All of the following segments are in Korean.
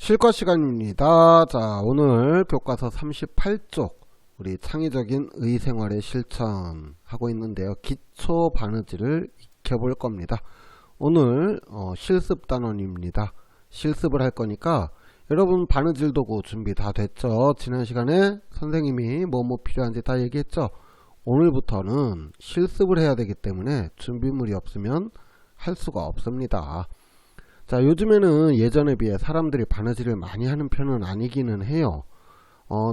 실과 시간입니다. 자, 오늘 교과서 38쪽 우리 창의적인 의생활의 실천 하고 있는데요. 기초 바느질을 익혀볼 겁니다. 오늘 실습 단원입니다. 실습을 할 거니까 여러분 바느질 도구 준비 다 됐죠? 지난 시간에 선생님이 뭐 필요한지 다 얘기했죠? 오늘부터는 실습을 해야 되기 때문에 준비물이 없으면 할 수가 없습니다. 자, 요즘에는 예전에 비해 사람들이 바느질을 많이 하는 편은 아니기는 해요.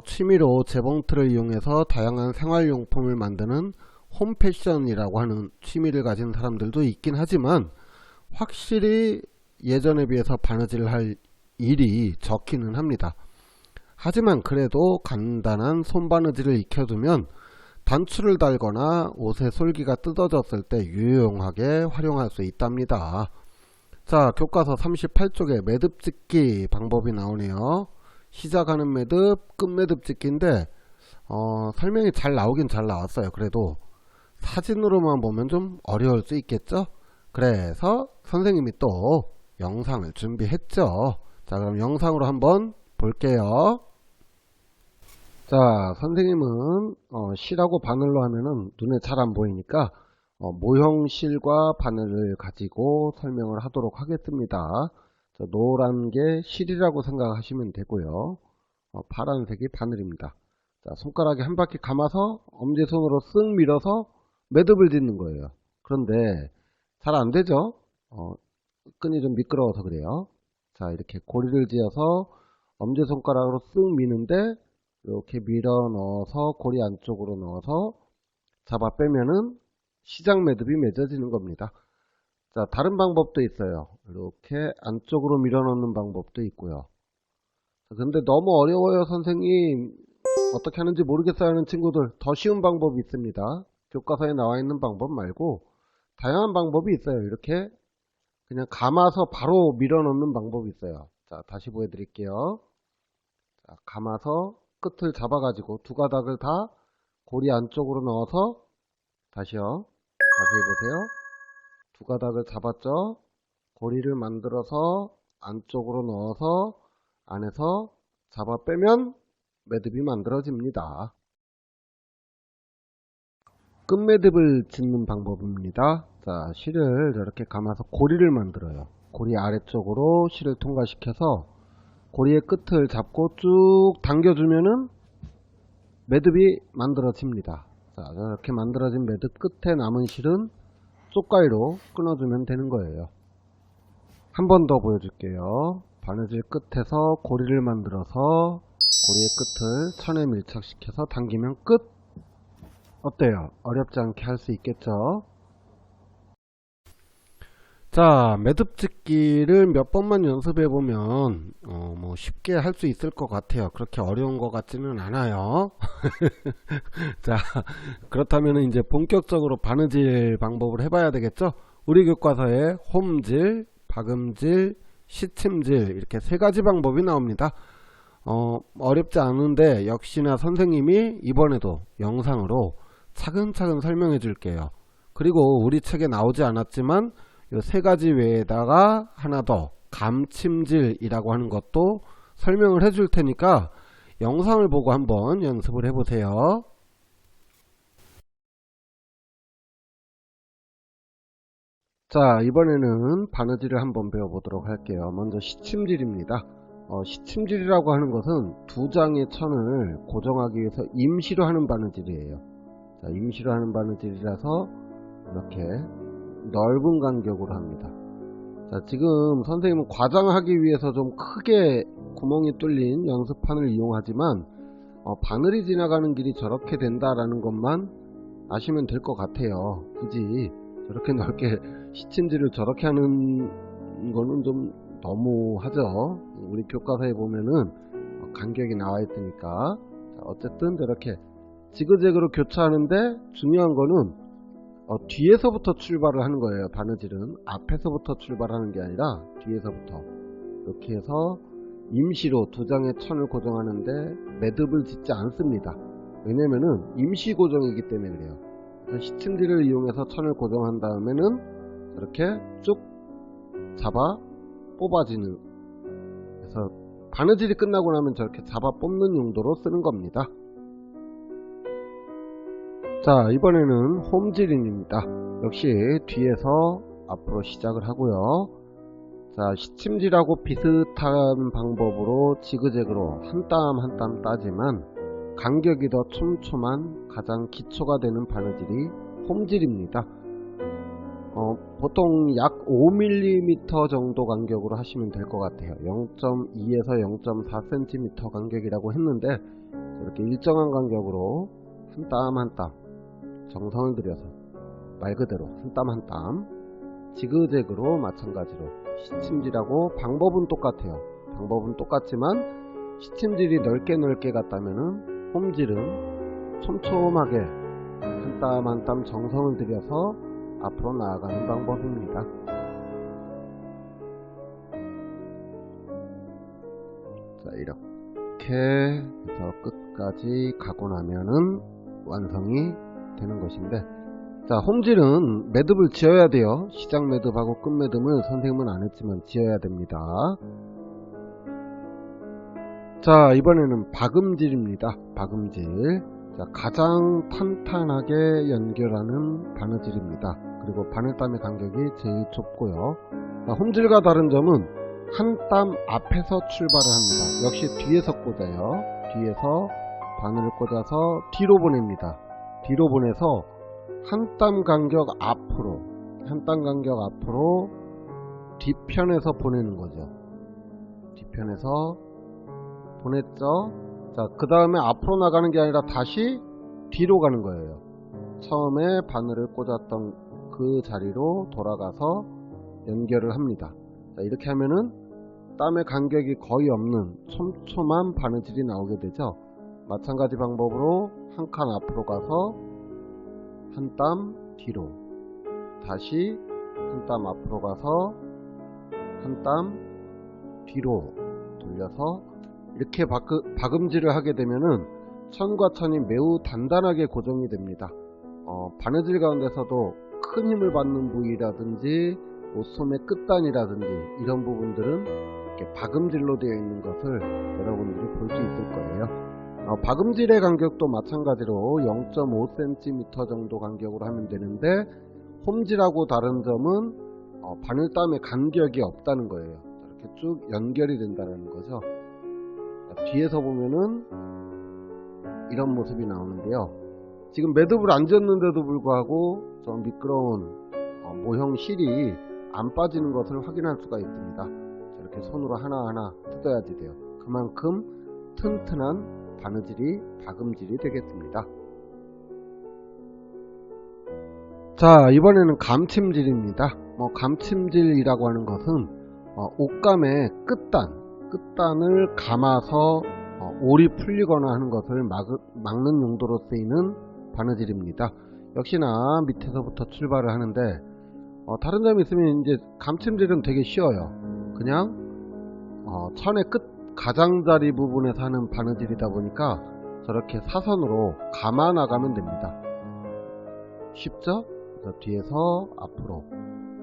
취미로 재봉틀을 이용해서 다양한 생활용품을 만드는 홈패션이라고 하는 취미를 가진 사람들도 있긴 하지만 확실히 예전에 비해서 바느질을 할 일이 적기는 합니다. 하지만 그래도 간단한 손바느질을 익혀두면 단추를 달거나 옷의 솔기가 뜯어졌을 때 유용하게 활용할 수 있답니다. 자, 교과서 38쪽에 매듭 짓기 방법이 나오네요. 시작하는 매듭, 끝 매듭 짓기인데 설명이 잘 나오긴 잘 나왔어요. 그래도 사진으로만 보면 좀 어려울 수 있겠죠? 그래서 선생님이 또 영상을 준비했죠. 자, 그럼 영상으로 한번 볼게요. 자, 선생님은 실하고 바늘로 하면은 눈에 잘 안 보이니까 모형 실과 바늘을 가지고 설명을 하도록 하겠습니다. 노란 게 실이라고 생각하시면 되고요. 파란색이 바늘입니다. 자, 손가락에 한 바퀴 감아서 엄지손으로 쓱 밀어서 매듭을 짓는 거예요. 그런데 잘 안 되죠? 끈이 좀 미끄러워서 그래요. 자, 이렇게 고리를 지어서 엄지손가락으로 쓱 미는데 이렇게 밀어 넣어서 고리 안쪽으로 넣어서 잡아 빼면은 시작 매듭이 맺어지는 겁니다. 자, 다른 방법도 있어요. 이렇게 안쪽으로 밀어 넣는 방법도 있고요. 근데 너무 어려워요 선생님, 어떻게 하는지 모르겠어요 하는 친구들, 더 쉬운 방법이 있습니다. 교과서에 나와 있는 방법 말고 다양한 방법이 있어요. 이렇게 그냥 감아서 바로 밀어 넣는 방법이 있어요. 자, 다시 보여드릴게요. 자, 감아서 끝을 잡아 가지고 두 가닥을 다 고리 안쪽으로 넣어서 다시요. 자세히 보세요. 두 가닥을 잡았죠? 고리를 만들어서 안쪽으로 넣어서 안에서 잡아 빼면 매듭이 만들어집니다. 끝매듭을 짓는 방법입니다. 자, 실을 이렇게 감아서 고리를 만들어요. 고리 아래쪽으로 실을 통과시켜서 고리의 끝을 잡고 쭉 당겨주면은 매듭이 만들어집니다. 자, 이렇게 만들어진 매듭 끝에 남은 실은 쪽가위로 끊어주면 되는 거예요. 한 번 더 보여줄게요. 바느질 끝에서 고리를 만들어서 고리의 끝을 천에 밀착시켜서 당기면 끝! 어때요? 어렵지 않게 할 수 있겠죠? 자, 매듭 짓기를 몇 번만 연습해보면 뭐 쉽게 할 수 있을 것 같아요. 그렇게 어려운 것 같지는 않아요. 자, 그렇다면 이제 본격적으로 바느질 방법을 해봐야 되겠죠? 우리 교과서에 홈질, 박음질, 시침질 이렇게 세 가지 방법이 나옵니다. 어렵지 않은데 역시나 선생님이 이번에도 영상으로 차근차근 설명해 줄게요. 그리고 우리 책에 나오지 않았지만 이 세 가지 외에다가 하나 더 감침질이라고 하는 것도 설명을 해 줄 테니까 영상을 보고 한번 연습을 해 보세요. 자, 이번에는 바느질을 한번 배워보도록 할게요. 먼저 시침질입니다. 시침질이라고 하는 것은 두 장의 천을 고정하기 위해서 임시로 하는 바느질이에요. 자, 임시로 하는 바느질이라서 이렇게 넓은 간격으로 합니다. 자, 지금 선생님은 과장하기 위해서 좀 크게 구멍이 뚫린 연습판을 이용하지만 바늘이 지나가는 길이 저렇게 된다라는 것만 아시면 될 것 같아요. 굳이 저렇게 넓게 시침질을 저렇게 하는 거는 좀 너무하죠. 우리 교과서에 보면은 간격이 나와 있으니까. 자, 어쨌든 저렇게 지그재그로 교차하는데 중요한 거는 뒤에서부터 출발을 하는 거예요. 바느질은 앞에서부터 출발하는 게 아니라 뒤에서부터 이렇게 해서 임시로 두 장의 천을 고정하는데 매듭을 짓지 않습니다. 왜냐면은 임시 고정이기 때문에 그래요. 시침질을 이용해서 천을 고정한 다음에는 이렇게 쭉 잡아 뽑아지는, 그래서 바느질이 끝나고 나면 저렇게 잡아 뽑는 용도로 쓰는 겁니다. 자, 이번에는 홈질인입니다. 역시 뒤에서 앞으로 시작을 하고요. 자, 시침질하고 비슷한 방법으로 지그재그로 한 땀 한 땀 따지만 간격이 더 촘촘한 가장 기초가 되는 바느질이 홈질입니다. 보통 약 5mm 정도 간격으로 하시면 될 것 같아요. 0.2에서 0.4cm 간격이라고 했는데 이렇게 일정한 간격으로 한 땀 한 땀 정성을 들여서 말 그대로 한 땀 한 땀 지그재그로 마찬가지로 시침질하고 방법은 똑같아요. 방법은 똑같지만 시침질이 넓게 갔다면은 홈질은 촘촘하게 한 땀 한 땀 정성을 들여서 앞으로 나아가는 방법입니다. 자, 이렇게 해서 끝까지 가고 나면은 완성이 되는 것인데, 자, 홈질은 매듭을 지어야 돼요. 시작 매듭하고 끝 매듭은 선생님은 안 했지만 지어야 됩니다. 자, 이번에는 박음질입니다. 박음질. 자, 가장 탄탄하게 연결하는 바느질입니다. 그리고 바늘땀의 간격이 제일 좁고요. 자, 홈질과 다른 점은 한 땀 앞에서 출발을 합니다. 역시 뒤에서 꽂아요. 뒤에서 바늘을 꽂아서 뒤로 보냅니다. 뒤로 보내서 한 땀 간격 앞으로 뒤편에서 보내는 거죠. 뒤편에서 보냈죠. 자, 그 다음에 앞으로 나가는 게 아니라 다시 뒤로 가는 거예요. 처음에 바늘을 꽂았던 그 자리로 돌아가서 연결을 합니다. 자, 이렇게 하면은 땀의 간격이 거의 없는 촘촘한 바느질이 나오게 되죠. 마찬가지 방법으로 한 칸 앞으로 가서 한 땀 뒤로, 다시 한 땀 앞으로 가서 한 땀 뒤로 돌려서 이렇게 박음질을 하게 되면은 천과 천이 매우 단단하게 고정이 됩니다. 바느질 가운데서도 큰 힘을 받는 부위라든지 소매 끝단이라든지 이런 부분들은 이렇게 박음질로 되어 있는 것을 여러분들이 볼 수 있을 거예요. 박음질의 간격도 마찬가지로 0.5cm 정도 간격으로 하면 되는데, 홈질하고 다른 점은 바늘땀의 간격이 없다는 거예요. 이렇게 쭉 연결이 된다는 거죠. 뒤에서 보면은 이런 모습이 나오는데요. 지금 매듭을 안 지었는데도 불구하고 저 미끄러운 모형 실이 안 빠지는 것을 확인할 수가 있습니다. 이렇게 손으로 하나하나 뜯어야지 돼요. 그만큼 튼튼한 바느질이 박음질이 되겠습니다. 자, 이번에는 감침질입니다. 감침질이라고 하는 것은 옷감의 끝단을 감아서 올이 풀리거나 하는 것을 막는 용도로 쓰이는 바느질입니다. 역시나 밑에서부터 출발을 하는데, 다른 점이 있으면 이제 감침질은 되게 쉬워요. 그냥 천의 끝 가장자리 부분에서 하는 바느질이다 보니까 저렇게 사선으로 감아 나가면 됩니다. 쉽죠? 그래서 뒤에서 앞으로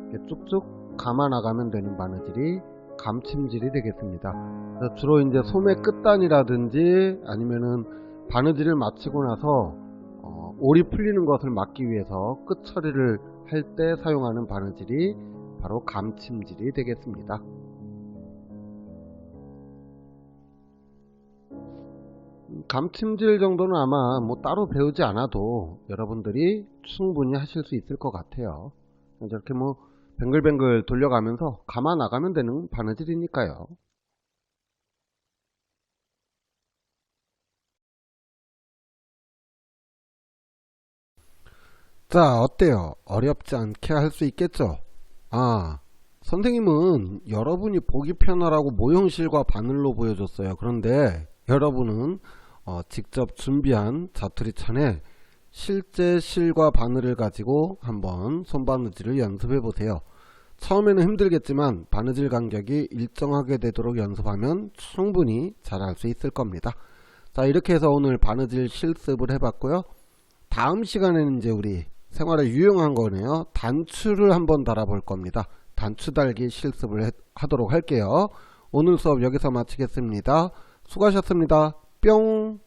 이렇게 쭉쭉 감아 나가면 되는 바느질이 감침질이 되겠습니다. 그래서 주로 이제 소매 끝단이라든지 아니면은 바느질을 마치고 나서 올이 풀리는 것을 막기 위해서 끝 처리를 할 때 사용하는 바느질이 바로 감침질이 되겠습니다. 감침질 정도는 아마 따로 배우지 않아도 여러분들이 충분히 하실 수 있을 것 같아요. 저렇게 뱅글뱅글 돌려가면서 감아 나가면 되는 바느질이니까요. 자, 어때요? 어렵지 않게 할 수 있겠죠? 선생님은 여러분이 보기 편하라고 모형실과 바늘로 보여줬어요. 그런데 여러분은 직접 준비한 자투리천에 실제 실과 바늘을 가지고 한번 손바느질을 연습해 보세요. 처음에는 힘들겠지만 바느질 간격이 일정하게 되도록 연습하면 충분히 잘할 수 있을 겁니다. 자, 이렇게 해서 오늘 바느질 실습을 해봤고요. 다음 시간에는 이제 우리 생활에 유용한 거네요. 단추를 한번 달아볼 겁니다. 단추 달기 실습을 하도록 할게요. 오늘 수업 여기서 마치겠습니다. 수고하셨습니다. 뿅.